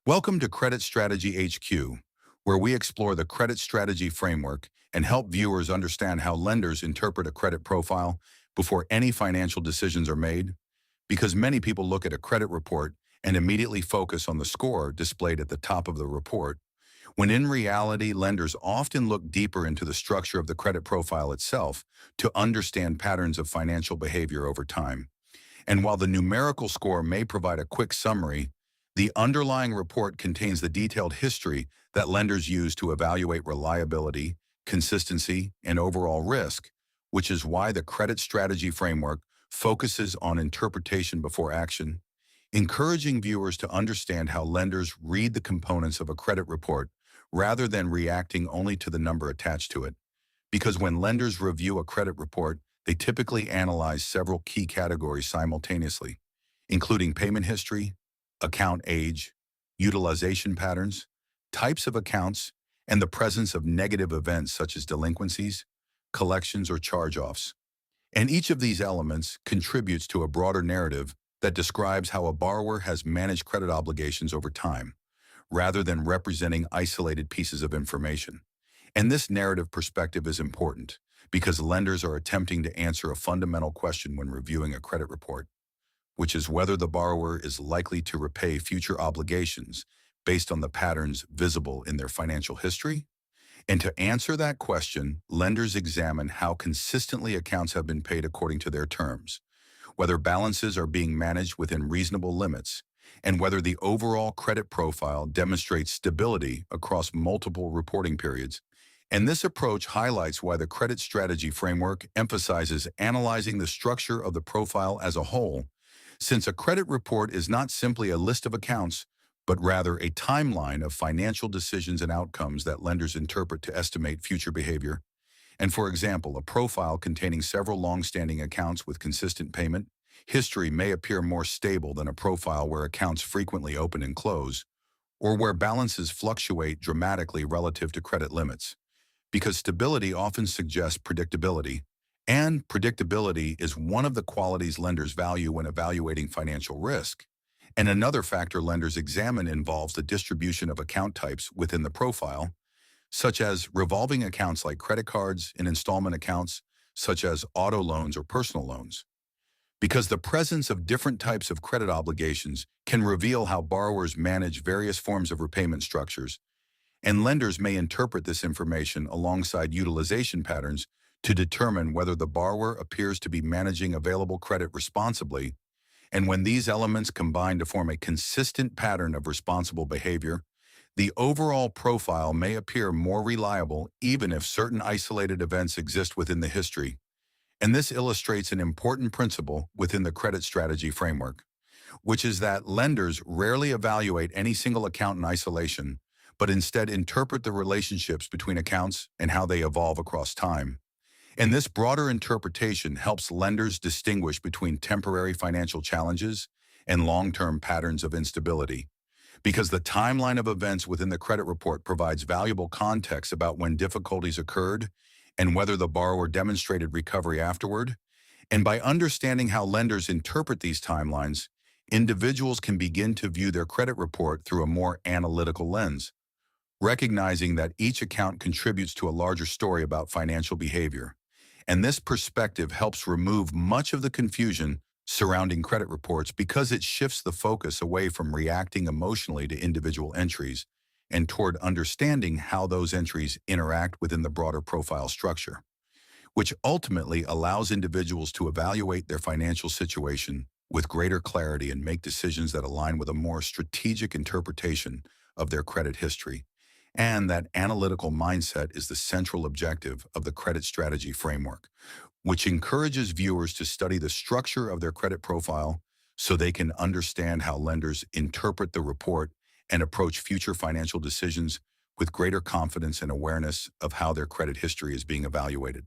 Welcome to Credit Strategy HQ, where we explore the credit strategy framework and help viewers understand how lenders interpret a credit profile before any financial decisions are made. Because many people look at a credit report and immediately focus on the score displayed at the top of the report, when in reality, lenders often look deeper into the structure of the credit profile itself to understand patterns of financial behavior over time. And while the numerical score may provide a quick summary, the underlying report contains the detailed history that lenders use to evaluate reliability, consistency, and overall risk, which is why the credit strategy framework focuses on interpretation before action, encouraging viewers to understand how lenders read the components of a credit report rather than reacting only to the number attached to it. Because when lenders review a credit report, they typically analyze several key categories simultaneously, including payment history, account age, utilization patterns, types of accounts, and the presence of negative events such as delinquencies, collections, or charge-offs. And each of these elements contributes to a broader narrative that describes how a borrower has managed credit obligations over time, rather than representing isolated pieces of information. And this narrative perspective is important because lenders are attempting to answer a fundamental question when reviewing a credit report, which is whether the borrower is likely to repay future obligations based on the patterns visible in their financial history. And to answer that question, lenders examine how consistently accounts have been paid according to their terms, whether balances are being managed within reasonable limits, and whether the overall credit profile demonstrates stability across multiple reporting periods. And this approach highlights why the credit strategy framework emphasizes analyzing the structure of the profile as a whole, since a credit report is not simply a list of accounts, but rather a timeline of financial decisions and outcomes that lenders interpret to estimate future behavior. And for example, a profile containing several long-standing accounts with consistent payment history may appear more stable than a profile where accounts frequently open and close, or where balances fluctuate dramatically relative to credit limits. Because stability often suggests predictability, and predictability is one of the qualities lenders value when evaluating financial risk. And another factor lenders examine involves the distribution of account types within the profile, such as revolving accounts like credit cards and installment accounts, such as auto loans or personal loans. Because the presence of different types of credit obligations can reveal how borrowers manage various forms of repayment structures, and lenders may interpret this information alongside utilization patterns to determine whether the borrower appears to be managing available credit responsibly. And when these elements combine to form a consistent pattern of responsible behavior, the overall profile may appear more reliable even if certain isolated events exist within the history. And this illustrates an important principle within the credit strategy framework, which is that lenders rarely evaluate any single account in isolation, but instead interpret the relationships between accounts and how they evolve across time. And this broader interpretation helps lenders distinguish between temporary financial challenges and long-term patterns of instability, because the timeline of events within the credit report provides valuable context about when difficulties occurred and whether the borrower demonstrated recovery afterward. And by understanding how lenders interpret these timelines, individuals can begin to view their credit report through a more analytical lens, recognizing that each account contributes to a larger story about financial behavior. And this perspective helps remove much of the confusion surrounding credit reports because it shifts the focus away from reacting emotionally to individual entries and toward understanding how those entries interact within the broader profile structure, which ultimately allows individuals to evaluate their financial situation with greater clarity and make decisions that align with a more strategic interpretation of their credit history. And that analytical mindset is the central objective of the credit strategy framework, which encourages viewers to study the structure of their credit profile so they can understand how lenders interpret the report and approach future financial decisions with greater confidence and awareness of how their credit history is being evaluated.